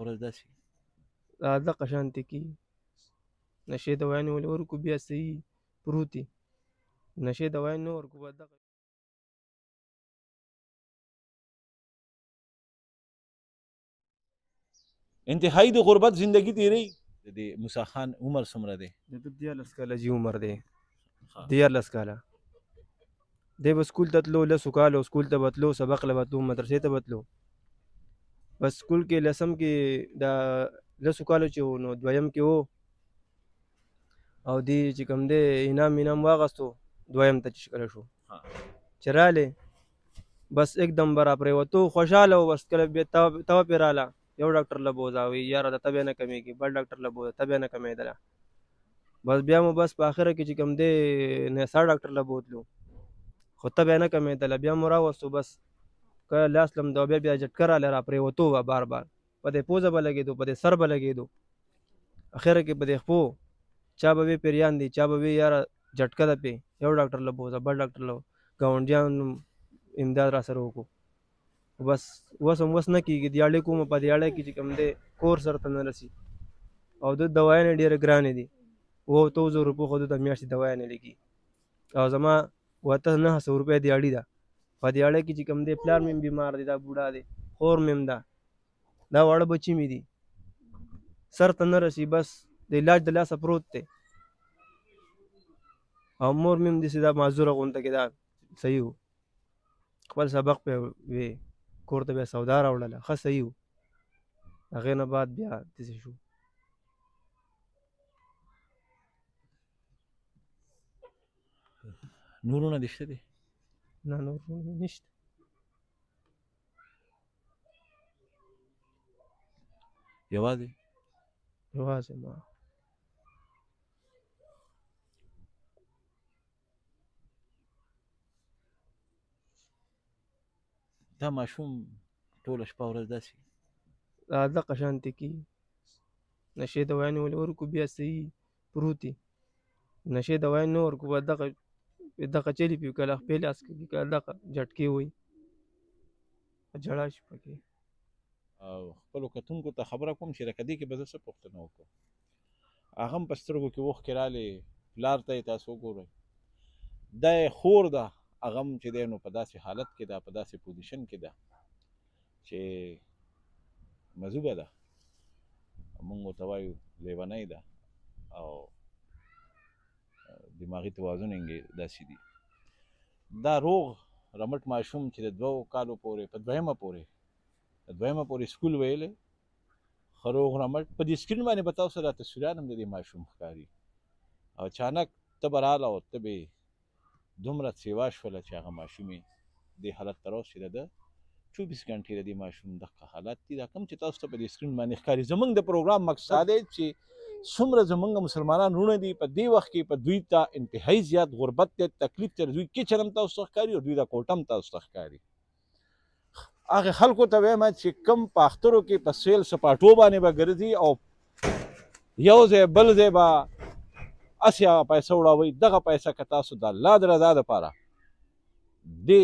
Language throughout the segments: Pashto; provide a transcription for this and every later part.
ورځ داسې دغه شانتې کېږي. نشې دوایانې ولې ورکو بیا صحیح پروت دي. نشې دوایانې نه ورکو بس دغه انتهایی د غربت زندگی تیری. د موسی خان عمر څومره دی؟ د ده 13 کاله جي عمر دی. 13 کاله دی به سکول ته تلو. 10 کالو سکول ته به تلو، سبق له به تلو، مدرسې ته به تلو. بس سکول کې 10م کې د 10 کالو چې و نو 2م کې و او دی چې کوم دی انعام واغستو 2م ته چې کله شو چې رالی بس एकदम به را پرېوتو خوشحاله و. بس کله بیا تبه پرې راله یو ډاکټر له بوځه وایي یاره د تبې نه کمیږي، بل ډاکټر له بوځه تبې نه کمېدله. بس بیا مو بس په آخره کې چې کوم دی نسا ډاکټر له بوتلو خو تبې نه کمېدله. بیا مو راوستو بس کله لاس لم دو بیا جټکه راله را پرېوتو به بار بار په دې پوزه به لګېدو، په دې سر به لګېدو، اخره کې په دې خپو چا به وی پیریان دي، چا به وی یاره جټکه ده پې یو ډاکټر له بوځه بل ډاکټر له ګاونډیان امداد را سره وکړو. بس اوس هم اوس نه کېږي. دیاړې کوم په دیاړۍ کې چې کوم دی کور سر ته نه رسي او د دوایانې ډېرې ګرانې دي. 2,000 روپو خو د میاشتې دوایانې لګي او زما 800-900 روپۍ دیاړي ده. په دیاړۍ کې چې کوم دی پلار مې بیمار دی، دا بوډا دی، خور مې هم ده، دا واړه بچي مې دي، سر ته نه رسي. بس د علاج د لاسه پروت دی او مور مې هم داسې دا معذوره غونته کې دا صحیح و. خپل سبق پې وې کور ته بیا سودا راوړله ښه صحیح و. هغې نه بعد بیا داسې شو. نورونه دې شته دي؟ نه نور نشته. یوازې ما دا ماشوم ټوله شپه ورځ داسې دغه شانتې کېږي. نشې دوایانې ولې ورکو بیا صحیح پروت دي. نشې دوایانې نه ورکو بس دغه چلي پې کله خپې لاس کوي کله دغه جټکې وایي جړا شي پکې. او خپلو کتونکو ته خبره کوم چې لکه دې کې به زه څه پوښتنه وکړم. هغه هم په سترګو کې اوښکې رالې، پلار ته یې تاسو وګورئ، دا یې خور ده، هغه هم چې دی نو په داسې حالت کې ده، په داسې پوزیشن کې ده چې مذوبه ده، موږ ورته وایو لیونۍ ده او دماغي توازن یې داسې دي. دا روغ رمټ ماشوم چې د 2 کالو پورې په 2مه پورې سکول ویلی ښه روغ رمټ په دې سکرین باندې به تاسو را تصویران هم د دې ماشوم ښکاري او اچانک ته به راله او ته به دومره سیوا شوله چې هغه ماشوم یې دې حالت ته راوست چې د ده 24 ګنټې د دې ماشوم دغه حالت دي. دا کوم چې تاسو ته په دې سکرین باندې ښکاري زموږ د پروګرام مقصد دی چې څومره زموږ مسلمانان وروڼه دي په دې وخت کې په دوی ته انتهایی زیات غربت دی، تکلیف دی، دوی کچن هم تاسو ته ښکاري او دوی د کوټه هم تاسو ته ښکاري. هغه خلکو ته وایم چې کم په اخترو کې په سیل سپاټو باندې به ګرځي او یو ځای بل ځای به هسې هغه پیسه وړوئ، دغه پیسه که تاسو د الله د رضا دپاره دې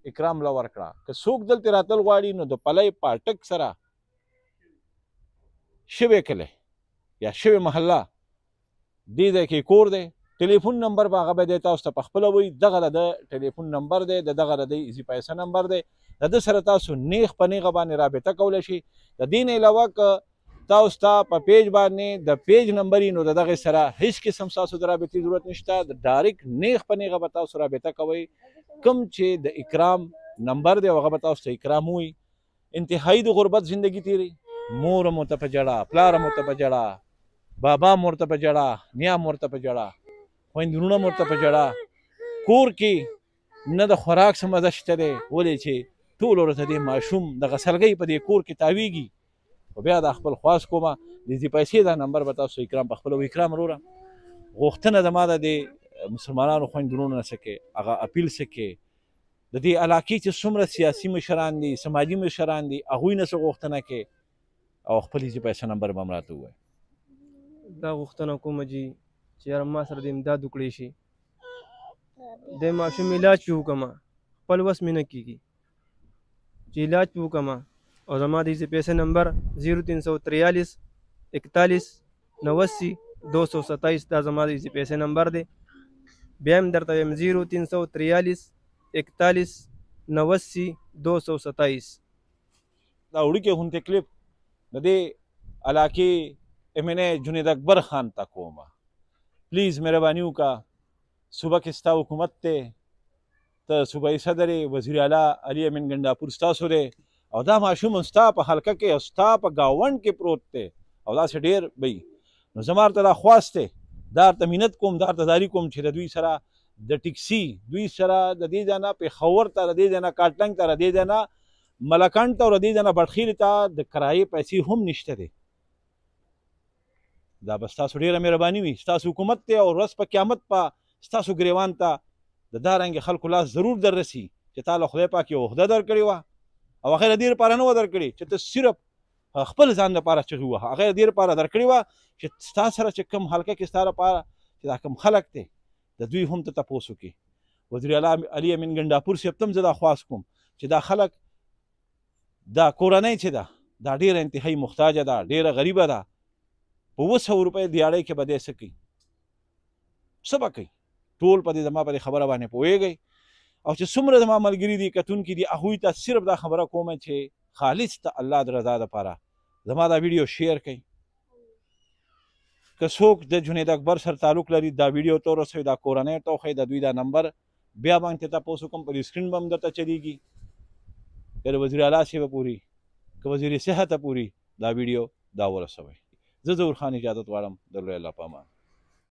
اکرام له ورکړه. که څوک دلته راتل غواړي نو د پلی پاټک سره شوی کلی یا شوی محله دې ځای کې کور دی، ټلیفون نمبر به هغه به دی تاسو ته پخپله وایي، دغه د ټلیفون نمبر دی، دغه د ایزي پیسه نمبر دی، د ده سره تاسو نیغ په نیغه باندې رابطه کولی شئ. د دې نه علاوه که تاسو ته په پیج باندې د پیج نمبر وي نو د دغې سره هیڅ قسم ستاسو د رابطې ضرورت نشته، د ډایرکټ نیغ په نیغه به تاسو رابطه کوئ. کوم چې د اکرام نمبر دی هغه به تاسو ته اکرام ووایي. انتهایی د غربت زندگی تیری، مور هم ورته په ژړا، پلار هم ورته په ژړا، بابا هم ورته په ژړا، نیا هم ورته په ژړا، خویندې وروڼه هم ورته په ژړا. کور کې نه د خوراک څه مزه شته دی، ولې چې ټول ورځ دې ماشوم د غسلګۍ په دې کور کې تاویږي. خو بیا دا خپل خواست کومه د دې پیسې دا نمبر به تاسو اکرام پخپله و. اکرام وروره غوښتنه زما ده د مسلمانانو خویندو وروڼو نه څه کې هغه اپیل څه کې د دې علاقې چې څومره سیاسي مشران دي، سماجي مشران دي، هغوی نه څه غوښتنه کې او خپل ایزي پیسه نمبر به هم راته ووایي. دا غوښتنه کومه جي چې یاره ما سره د امداد وکړی شي، د ماشوم علاج پې وکړمه، خپل وس مې نه کېږي چې علاج پې وکړمه او زما د ایزی پیسې نمبر 0343 41 89 227 دا زما د ایزی پیسې نمبر دی. بیا هم درته وایم 0343 41 89 227. دا وړوکی غونتی کلیپ د دې علاقې ایم این اے جنید اکبر خان ته کومه. پلیز مهرباني وکړه، صوبه کې ستا حکومت دی، ته صوبایي صدر یې، وزیر اعلی علي امین ګنډاپور ستاسو دی او دا ماشوم ستا په حلقه کې او ستا په ګاونډ کې پروت دی او داسې ډېر وي. نو زما ورته دا خواست دی، دا ورته منت کوم، دا ورته زاري کوم چې د دوی سره د ټیکسي، دوی سره د دې ځای نه پېښور ته، د دې ځای نه کاټلنګ ته، د دې ځای نه ملکنډ ته او د دې ځای نه بټخیل ته د کرایې پیسې هم نشته دی. دا به ستاسو ډېره مهرباني وي، ستاسو حکومت دی او ورځ په قیامت په ستاسو ګریوان ته د دا رنګې خلکو لاس ضرور در رسي چې تا له خدای پاک یو عهده درکړې وه او هغه د دې لپاره نه وه درکړې چې ته صرف خپل ځان لپاره چغې وهه، هغه د دې لپاره درکړې وه چې ستا سره چې کوم حلقه کې ستا لپاره چې دا کوم خلک دی د دوی هم ته تپوس وکړي. وزیر اعلی علي امین ګنډاپور صاحب ته هم زه دا خواست کوم چې دا خلک، دا کورنۍ چې ده دا ډېره انتهایي محتاجه ده، ډېره غریبه ده. په 200 روپۍ دیاړۍ کې به دی څه کوي، څه به کوي؟ ټول په دې زما په دې خبره باندې پوهېږئ او چې څومره زما ملګري دي، کتونکي دي، هغوی ته صرف دا خبره کوم چې خالص د الله د رضا دپاره زما دا ویډیو شیر کړئ. که څوک د جنید اکبر سره تعلق لري دا ویډیو ته ورسوئ، دا کورنۍ ته وښایئ، د دوی دا نمبر بیا باندې تپوس وکړم، پر سکرین به هم درته چلیږي. که د وزیر اعلی صاحب پورې، که وزیر صحت پورې دا ویډیو دا ورسوئ. زه ظهور خان اجازت غواړم. د لوی الله په امان.